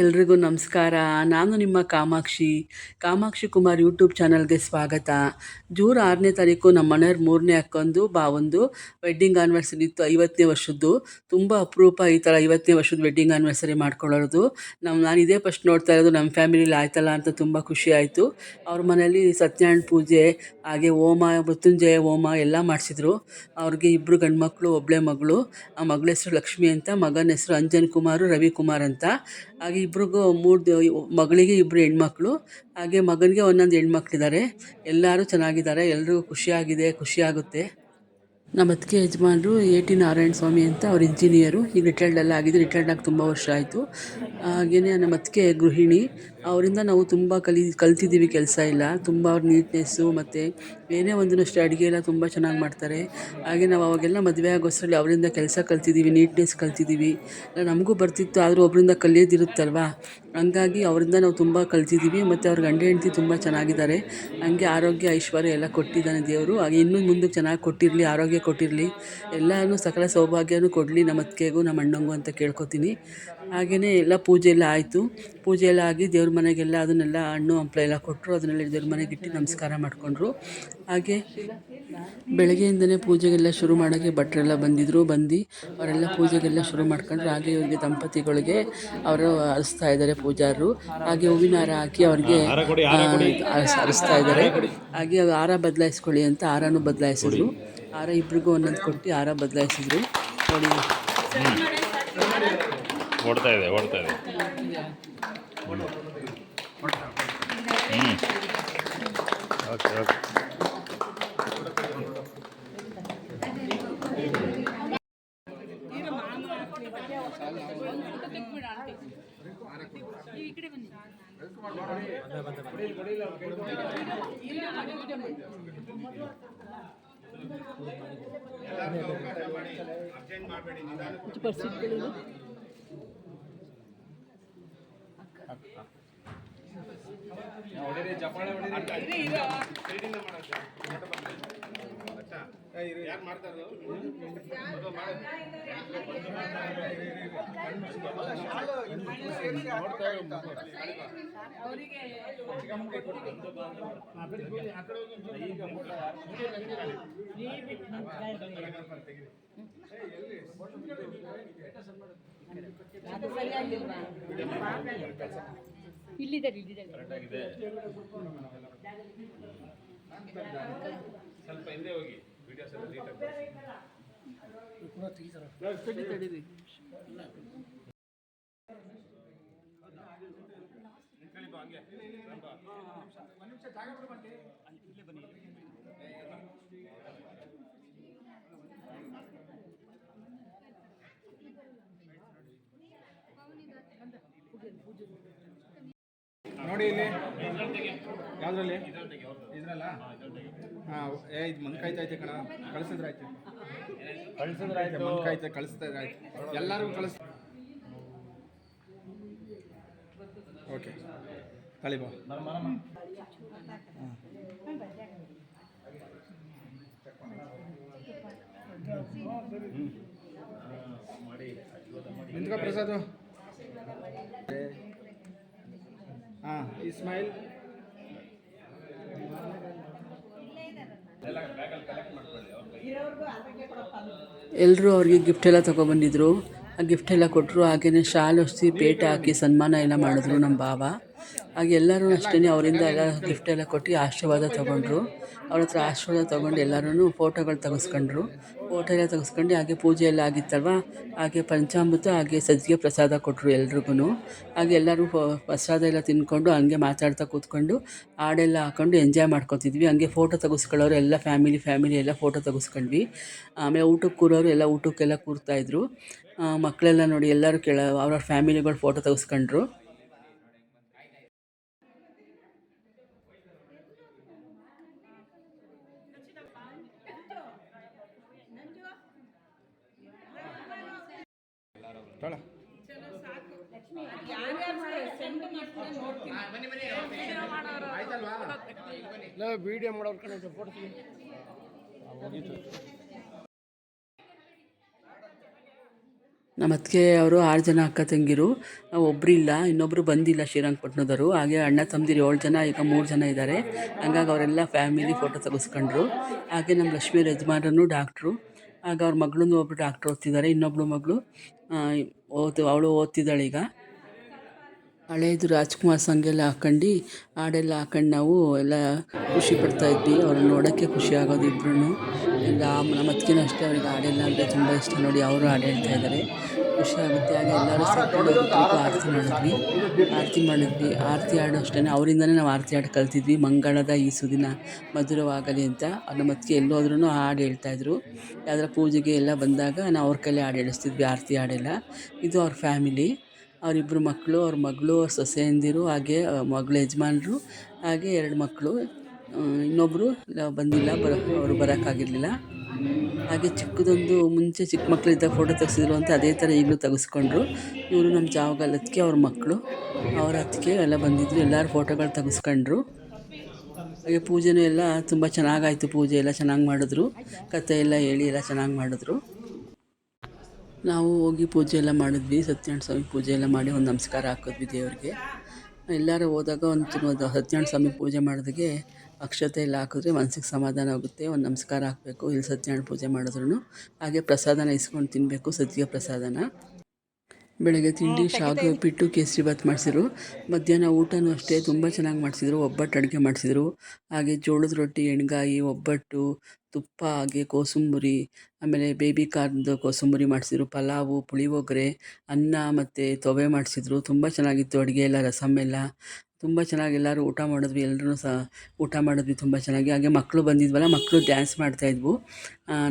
ಎಲ್ರಿಗೂ ನಮಸ್ಕಾರ. ನಾನು ನಿಮ್ಮ ಕಾಮಾಕ್ಷಿ ಕುಮಾರ್ ಯೂಟ್ಯೂಬ್ ಚಾನಲ್ಗೆ ಸ್ವಾಗತ. ಜೂನ್ 6ನೇ ತಾರೀಕು ನಮ್ಮ ಮನೆಯವ್ರ 3ನೇ ಅಕ್ಕಂದು ಭಾವಂದು ವೆಡ್ಡಿಂಗ್ ಆ್ಯನಿವರ್ಸರಿ ಇತ್ತು, 50ನೇ ವರ್ಷದ್ದು. ತುಂಬ ಅಪರೂಪ ಈ ಥರ 50ನೇ ವರ್ಷದ ವೆಡ್ಡಿಂಗ್ ಆ್ಯನಿವರ್ಸರಿ ಮಾಡ್ಕೊಳ್ಳೋದು. ನಾನು ಇದೇ ಫಸ್ಟ್ ನೋಡ್ತಾ ಇರೋದು. ನಮ್ಮ ಫ್ಯಾಮಿಲಿಲಿ ಆಯ್ತಲ್ಲ ಅಂತ ತುಂಬ ಖುಷಿ ಆಯಿತು. ಅವ್ರ ಮನೇಲಿ ಸತ್ಯನಾರಾಯಣ ಪೂಜೆ, ಹಾಗೆ ಹೋಮ, ಮೃತ್ಯುಂಜಯ ಹೋಮ ಎಲ್ಲ ಮಾಡಿಸಿದ್ರು. ಅವ್ರಿಗೆ 2 ಗಂಡು ಮಕ್ಕಳು, ಒಬ್ಬಳೇ ಮಗಳು. ಆ ಮಗಳ ಹೆಸರು ಲಕ್ಷ್ಮಿ ಅಂತ, ಮಗನ ಹೆಸರು ಅಂಜನ್ ಕುಮಾರ್, ರವಿಕುಮಾರ್ ಅಂತ. ಹಾಗೆ ಇಬ್ರಿಗೂ ಮಗಳಿಗೆ 2 ಹೆಣ್ಮಕ್ಳು, ಹಾಗೆ ಮಗನಿಗೆ ಒಂದೊಂದು ಹೆಣ್ಮಕ್ಳಿದ್ದಾರೆ. ಎಲ್ಲರೂ ಚೆನ್ನಾಗಿದ್ದಾರೆ, ಎಲ್ರಿಗೂ ಖುಷಿಯಾಗುತ್ತೆ. ನಮ್ಮ ಅತ್ತಿಗೆ ಯಜಮಾನರು A.T. ನಾರಾಯಣ ಸ್ವಾಮಿ ಅಂತ, ಅವ್ರು ಇಂಜಿನಿಯರು. ಈಗ ರಿಟೈರ್ಡ್ ಆಗಿ ತುಂಬ ವರ್ಷ ಆಯಿತು. ಹಾಗೆಯೇ ನಮ್ಮ ಅತ್ತಿಗೆ ಗೃಹಿಣಿ. ಅವರಿಂದ ನಾವು ತುಂಬ ಕಲ್ತಿದ್ದೀವಿ. ಕೆಲಸ ಎಲ್ಲ ತುಂಬ ಅವ್ರ ನೀಟ್ನೆಸ್ಸು, ಮತ್ತು ಏನೇ ಒಂದೂ ಅಷ್ಟೇ ಅಡುಗೆ ಎಲ್ಲ ತುಂಬ ಚೆನ್ನಾಗಿ ಮಾಡ್ತಾರೆ. ಹಾಗೆ ನಾವು ಅವಾಗೆಲ್ಲ ಮದುವೆ ಆಗೋಷ್ಟರಲ್ಲಿ ಅವರಿಂದ ಕೆಲಸ ಕಲ್ತಿದ್ದೀವಿ, ನೀಟ್ನೆಸ್ ಕಲ್ತಿದ್ದೀವಿ. ನಮಗೂ ಬರ್ತಿತ್ತು, ಆದರೂ ಒಬ್ಬರಿಂದ ಕಲಿಯೋದಿರುತ್ತಲ್ವ, ಹಂಗಾಗಿ ಅವರಿಂದ ನಾವು ತುಂಬ ಕಲ್ತಿದ್ದೀವಿ. ಮತ್ತು ಅವ್ರ ಗಂಡ ಹೆಂಡತಿ ತುಂಬ ಚೆನ್ನಾಗಿದ್ದಾರೆ. ಹಂಗೆ ಆರೋಗ್ಯ ಐಶ್ವರ್ಯ ಎಲ್ಲ ಕೊಟ್ಟಿದ್ದಾನೆ ದೇವರು. ಹಾಗೆ ಇನ್ನೂ ಮುಂದಕ್ಕೆ ಚೆನ್ನಾಗಿ ಕೊಟ್ಟಿರಲಿ, ಆರೋಗ್ಯ ಕೊಟ್ಟಿರಲಿ, ಎಲ್ಲನೂ ಸಕಲ ಸೌಭಾಗ್ಯನೂ ಕೊಡಲಿ ನಮ್ಮ ಅತ್ತಿಗೆಗೂ ನಮ್ಮ ಅಣ್ಣಂಗೂ ಅಂತ ಕೇಳ್ಕೊತೀನಿ. ಹಾಗೆಯೇ ಎಲ್ಲ ಪೂಜೆ ಎಲ್ಲ ಆಯಿತು. ಪೂಜೆ ಎಲ್ಲ ಆಗಿ ದೇವ್ರ ಮನೆಗೆಲ್ಲ ಅದನ್ನೆಲ್ಲ ಹಣ್ಣು ಹಂಪಲ ಎಲ್ಲ ಕೊಟ್ಟರು. ಅದನ್ನೆಲ್ಲ ದೇವ್ರ ಮನೆಗೆ ಇಟ್ಟು ನಮಸ್ಕಾರ ಮಾಡಿಕೊಂಡ್ರು. ಹಾಗೆ ಬೆಳಗ್ಗೆಯಿಂದನೇ ಪೂಜೆಗೆಲ್ಲ ಶುರು ಮಾಡೋಕ್ಕೆ ಭಟ್ರೆಲ್ಲ ಬಂದು ಅವರೆಲ್ಲ ಪೂಜೆಗೆಲ್ಲ ಶುರು ಮಾಡ್ಕೊಂಡ್ರು. ಹಾಗೆ ಇವರಿಗೆ ದಂಪತಿಗಳಿಗೆ ಅವರು ಹರಿಸ್ತಾ ಇದ್ದಾರೆ ಪೂಜಾರರು. ಹಾಗೆ ಹೂವಿನ ಹಾರ ಹಾಕಿ ಅವ್ರಿಗೆ ಹರಿಸ್ತಾ ಇದ್ದಾರೆ. ಹಾಗೆ ಹಾರ ಬದಲಾಯಿಸ್ಕೊಳ್ಳಿ ಅಂತ ಹಾರನೂ ಬದಲಾಯಿಸಿದ್ರು. ಹಾರ ಇಬ್ರಿಗೂ ಒಂದೊಂದು ಕೊಟ್ಟು ಹಾರ ಬದಲಾಯಿಸಿದ್ರು. ನೋಡಿ, ಓಡ್ತಾ ಇದೆ. ಓಕೆ. ಇಲ್ಲಿದ್ದಾರೆ ಸ್ವಲ್ಪ ಹಿಂದೆ ಹೋಗಿ ವಿಡಿಯೋಸ್ ಎಲ್ಲ ತಡೀರಿ. ನೋಡಿ ಇಲ್ಲಿ ಯಾವುದ್ರಲ್ಲಿ ಇದ್ರಲ್ಲ. ಹಾಂ, ಇದು ಮನ್ಕಾಯ್ತೈತೆ ಕಣ, ಕಳಿಸಿದ್ರಾಯ್ತು ಮನ್ಕಾಯ್ತೆ, ಕಳಿಸ್ತಾಯ್ತು, ಎಲ್ಲರೂ ಓಕೆ ತಳಿಬಾ. ನಿಂತ್ಕೋ ಪ್ರಸಾದು. ಹಾಂ, ಇಸ್ಮಾಯಿಲ್. ಎಲ್ಲರೂ ಅವ್ರಿಗೆ ಗಿಫ್ಟ್ ಎಲ್ಲ ತೊಗೊಬಂದಿದ್ರು. ಆ ಗಿಫ್ಟ್ ಎಲ್ಲ ಕೊಟ್ಟರು. ಹಾಗೆಯೇ ಶಾಲು ಹೊಲಿಸಿ ಪೇಟ ಹಾಕಿ ಸನ್ಮಾನ ಎಲ್ಲ ಮಾಡಿದ್ರು ನಮ್ಮ ಭಾವ. ಹಾಗೆ ಎಲ್ಲರೂ ಅಷ್ಟೇ ಅವರಿಂದ ಎಲ್ಲ ಗಿಫ್ಟ್ ಎಲ್ಲ ಕೊಟ್ಟು ಆಶೀರ್ವಾದ ತೊಗೊಂಡ್ರು. ಅವ್ರ ಹತ್ರ ಆಶೀರ್ವಾದ ತೊಗೊಂಡು ಎಲ್ಲರೂ ಫೋಟೋಗಳು ತೆಗೆಸ್ಕೊಂಡ್ರು. ಫೋಟೋ ಎಲ್ಲ ತೆಗೆಸ್ಕೊಂಡು ಹಾಗೆ ಪೂಜೆ ಎಲ್ಲ ಆಗಿತ್ತಲ್ವ, ಹಾಗೆ ಪಂಚಾಮೃತ ಹಾಗೆ ಸಜ್ಜಿಗೆ ಪ್ರಸಾದ ಕೊಟ್ಟರು ಎಲ್ರಿಗೂ. ಹಾಗೆ ಎಲ್ಲರೂ ಪ್ರಸಾದ ಎಲ್ಲ ತಿಂದ್ಕೊಂಡು ಹಂಗೆ ಮಾತಾಡ್ತಾ ಕೂತ್ಕೊಂಡು ಹಾಡೆಲ್ಲ ಹಾಕ್ಕೊಂಡು ಎಂಜಾಯ್ ಮಾಡ್ಕೊತಿದ್ವಿ. ಹಂಗೆ ಫೋಟೋ ತೆಗೆಸ್ಕೊಳ್ಳೋರು ಎಲ್ಲ ಫ್ಯಾಮಿಲಿ ಎಲ್ಲ ಫೋಟೋ ತೆಗೆಸ್ಕೊಂಡ್ವಿ. ಆಮೇಲೆ ಊಟಕ್ಕೆ ಕೂರೋರು ಎಲ್ಲ ಊಟಕ್ಕೆಲ್ಲ ಕೂರ್ತಾಯಿದ್ರು. ಮಕ್ಕಳೆಲ್ಲ ನೋಡಿ ಎಲ್ಲರೂ ಅವ್ರವ್ರ ಫ್ಯಾಮಿಲಿಗಳು ಫೋಟೋ ತೆಗೆಸ್ಕೊಂಡ್ರು. ತೋಳ ವಿಡಿಯೋ ಮಾಡೋರು ಕಣ ಫೋಟೋ ಹೋಗಿತ್ತು. ನಮ್ಮ ಅತ್ತಿಗೆ ಅವರು 6 ಜನ ಅಕ್ಕ ತಂಗಿರು. ಒಬ್ಬರು ಇಲ್ಲ, ಇನ್ನೊಬ್ಬರು ಬಂದಿಲ್ಲ ಶ್ರೀರಂಗಪಟ್ಟಣದವರು. ಹಾಗೆ ಅಣ್ಣ ತಮ್ಮದಿರು 7 ಜನ, ಈಗ 3 ಜನ ಇದ್ದಾರೆ. ಹಂಗಾಗಿ ಅವರೆಲ್ಲ ಫ್ಯಾಮಿಲಿ ಫೋಟೋ ತೆಗೆಸ್ಕೊಂಡ್ರು. ಹಾಗೆ ನಮ್ಮ ಲಕ್ಷ್ಮೀ ಯಜಮಾನರು ಡಾಕ್ಟ್ರು. ಆಗ ಅವ್ರ ಮಗಳನ್ನೂ ಒಬ್ಬರು ಡಾಕ್ಟ್ರ್ ಓದ್ತಿದ್ದಾರೆ, ಇನ್ನೊಬ್ಬಳು ಮಗಳು ಅವಳು ಓದ್ತಿದ್ದಾಳೆ ಈಗ. ಹಳೇದು ರಾಜ್ಕುಮಾರ್ ಸಾಂಗ್ ಎಲ್ಲ ಹಾಕ್ಕೊಂಡು ಹಾಡೆಲ್ಲ ಹಾಕೊಂಡು ನಾವು ಎಲ್ಲ ಖುಷಿ ಪಡ್ತಾಯಿದ್ವಿ. ಅವ್ರನ್ನ ನೋಡೋಕ್ಕೆ ಖುಷಿ ಆಗೋದು ಇಬ್ರು. ಎಲ್ಲ ನಮ್ಮ ಅತ್ತಿಗೆನೂ ಅಷ್ಟೇ, ಅವ್ರಿಗೆ ಹಾಡೆಲ್ಲ ಅಂದರೆ ತುಂಬ ಇಷ್ಟ. ನೋಡಿ ಅವರು ಹಾಡು ಹೇಳ್ತಾ ಇದ್ದಾರೆ, ಖುಷಿ ಆಗುತ್ತೆ. ಹಾಗೆ ಎಲ್ಲರೂ ಸೇರ್ಕೊಂಡು ಆರತಿ ಮಾಡಿದ್ವಿ. ಆರತಿ ಹಾಡು ಅಷ್ಟೇ, ಅವರಿಂದನೇ ನಾವು ಆರತಿ ಹಾಡು ಕಲ್ತಿದ್ವಿ. ಮಂಗಳದ ಈ ಸುದಿನ ಮಧುರವಾಗಲಿ ಅಂತ ನಮ್ಮ ಅತ್ತಿಗೆ ಎಲ್ಲೋದ್ರೂ ಹಾಡು ಹೇಳ್ತಾಯಿದ್ರು. ಯಾವ್ದಾರ ಪೂಜೆಗೆ ಎಲ್ಲ ಬಂದಾಗ ನಾವು ಅವ್ರ ಕೈಲೇ ಹಾಡು ಹೇಳಿಸ್ತಿದ್ವಿ, ಆರತಿ ಹಾಡೆಲ್ಲ. ಇದು ಅವ್ರ ಫ್ಯಾಮಿಲಿ, ಅವರಿಬ್ಬರು ಮಕ್ಕಳು, ಅವ್ರ ಮಗಳು, ಅವ್ರ ಸೊಸೆಯಂದಿರು, ಹಾಗೆ ಮಗಳ ಯಜಮಾನರು, ಹಾಗೆ 2 ಮಕ್ಕಳು. ಇನ್ನೊಬ್ಬರು ಬಂದಿಲ್ಲ, ಅವರು ಬರೋಕ್ಕಾಗಿರಲಿಲ್ಲ. ಹಾಗೆ ಚಿಕ್ಕದೊಂದು ಮುಂಚೆ ಚಿಕ್ಕ ಮಕ್ಕಳಿದ್ದಾಗ ಫೋಟೋ ತೆಗೆಸಿದ್ರು ಅಂತ ಅದೇ ಥರ ಈಗಲೂ ತೆಗೆಸ್ಕೊಂಡ್ರು. ಇವರು ನಮ್ಮ ಜಾವಗಲ್ ಅತ್ತಿಗೆ, ಅವ್ರ ಮಕ್ಕಳು, ಅವ್ರ ಅತ್ತಿಗೆ ಎಲ್ಲ ಬಂದಿದ್ದರು. ಎಲ್ಲರೂ ಫೋಟೋಗಳು ತೆಗೆಸ್ಕೊಂಡ್ರು. ಹಾಗೆ ಪೂಜೆನೂ ಎಲ್ಲ ತುಂಬ ಚೆನ್ನಾಗಾಯಿತು. ಪೂಜೆ ಎಲ್ಲ ಚೆನ್ನಾಗಿ ಮಾಡಿದ್ರು, ಕಥೆ ಎಲ್ಲ ಹೇಳಿ ಎಲ್ಲ ಚೆನ್ನಾಗಿ ಮಾಡಿದ್ರು. ನಾವು ಹೋಗಿ ಪೂಜೆ ಎಲ್ಲ ಮಾಡಿದ್ವಿ, ಸತ್ಯನಾರಾಯಣ ಸ್ವಾಮಿ ಪೂಜೆ ಎಲ್ಲ ಮಾಡಿ ಒಂದು ನಮಸ್ಕಾರ ಹಾಕಿದ್ವಿ ದೇವ್ರಿಗೆ. ಎಲ್ಲರೂ ಹೋದಾಗ ಒಂದು ಸತ್ಯನಾರಾಯಣ ಸ್ವಾಮಿ ಪೂಜೆ ಮಾಡಿದಾಗೆ ಅಕ್ಷತೆ ಎಲ್ಲ ಹಾಕಿದ್ರೆ ಮನಸ್ಸಿಗೆ ಸಮಾಧಾನ ಆಗುತ್ತೆ. ಒಂದು ನಮಸ್ಕಾರ ಹಾಕಬೇಕು ಇಲ್ಲಿ ಸತ್ಯನಾರಾಯಣ ಪೂಜೆ ಮಾಡಿದ್ರು. ಹಾಗೆ ಪ್ರಸಾದನ ಇಸ್ಕೊಂಡು ತಿನ್ನಬೇಕು, ಸದ್ಯ ಪ್ರಸಾದನ. ಬೆಳಗ್ಗೆ ತಿಂಡಿ ಶಾವಿಗೆ ಉಪ್ಪಿಟ್ಟು ಕೇಸರಿಬಾತ್ ಮಾಡಿಸಿದ್ರು. ಮಧ್ಯಾಹ್ನ ಊಟನೂ ಅಷ್ಟೇ ತುಂಬ ಚೆನ್ನಾಗಿ ಮಾಡಿಸಿದ್ರು. ಒಬ್ಬಟ್ಟು ಅಡುಗೆ ಮಾಡಿಸಿದ್ರು, ಹಾಗೆ ಜೋಳದ ರೊಟ್ಟಿ, ಎಣ್ಗಾಯಿ, ಒಬ್ಬಟ್ಟು, ತುಪ್ಪ, ಹಾಗೆ ಕೋಸಂಬರಿ, ಆಮೇಲೆ ಬೇಬಿ ಕಾರ್ನ್ದು ಕೋಸಂಬರಿ ಮಾಡಿಸಿದ್ರು, ಪಲಾವು, ಪುಳಿಯೋಗರೆ, ಅನ್ನ ಮತ್ತು ತೊವೆ ಮಾಡಿಸಿದ್ರು. ತುಂಬ ಚೆನ್ನಾಗಿತ್ತು ಅಡುಗೆ ಎಲ್ಲ, ರಸಮ್ ಎಲ್ಲ ತುಂಬ ಚೆನ್ನಾಗಿ ಎಲ್ಲರೂ ಊಟ ಮಾಡಿದ್ವಿ. ಎಲ್ಲರೂ ಸಹ ಊಟ ಮಾಡಿದ್ವಿ ತುಂಬ ಚೆನ್ನಾಗಿ. ಹಾಗೆ ಮಕ್ಕಳು ಬಂದಿದ್ವಲ್ಲ, ಮಕ್ಕಳು ಡ್ಯಾನ್ಸ್ ಮಾಡ್ತಾಯಿದ್ವು.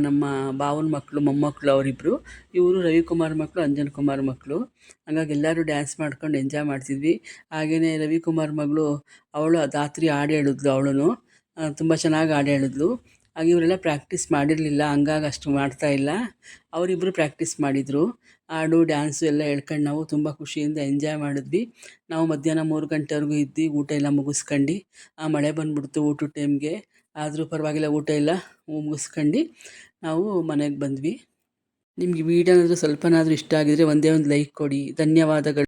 ನಮ್ಮ ಭಾವನ ಮಕ್ಕಳು, ಮೊಮ್ಮಕ್ಕಳು ಅವರಿಬ್ಬರು. ಇವರು ರವಿಕುಮಾರ್ ಮಕ್ಕಳು, ಅಂಜನ್ ಕುಮಾರ್ ಮಕ್ಕಳು. ಹಾಗಾಗಿ ಎಲ್ಲರೂ ಡ್ಯಾನ್ಸ್ ಮಾಡ್ಕೊಂಡು ಎಂಜಾಯ್ ಮಾಡ್ತಿದ್ವಿ. ಹಾಗೆಯೇ ರವಿಕುಮಾರ್ ಮಗಳು, ಅವಳು ರಾತ್ರಿ ಹಾಡು ಹೇಳಿದ್ಲು. ಅವಳು ತುಂಬ ಚೆನ್ನಾಗಿ ಹಾಡು ಹೇಳಿದ್ಲು. ಹಾಗೆ ಇವರೆಲ್ಲ ಪ್ರಾಕ್ಟೀಸ್ ಮಾಡಿರಲಿಲ್ಲ, ಹಂಗಾಗಿ ಅಷ್ಟು ಮಾಡ್ತಾಯಿಲ್ಲ. ಅವರಿಬ್ಬರು ಪ್ರಾಕ್ಟೀಸ್ ಮಾಡಿದರು. ಹಾಡು ಡ್ಯಾನ್ಸು ಎಲ್ಲ ಹೇಳ್ಕೊಂಡು ನಾವು ತುಂಬ ಖುಷಿಯಿಂದ ಎಂಜಾಯ್ ಮಾಡಿದ್ವಿ. ನಾವು ಮಧ್ಯಾಹ್ನ 3 ಗಂಟೆವರೆಗೂ ಇದ್ದು ಊಟ ಎಲ್ಲ ಮುಗಿಸ್ಕೊಂಡು, ಮಳೆ ಬಂದುಬಿಡ್ತು ಊಟದ ಟೈಮ್ಗೆ. ಆದರೂ ಪರವಾಗಿಲ್ಲ, ಊಟ ಎಲ್ಲ ಮುಗಿಸ್ಕೊಂಡು ನಾವು ಮನೆಗೆ ಬಂದ್ವಿ. ನಿಮಗೆ ವಿಡಿಯೋ ಏನಾದರೂ ಸ್ವಲ್ಪನಾದರೂ ಇಷ್ಟ ಆಗಿದರೆ ಒಂದೇ ಒಂದು ಲೈಕ್ ಕೊಡಿ. ಧನ್ಯವಾದಗಳು.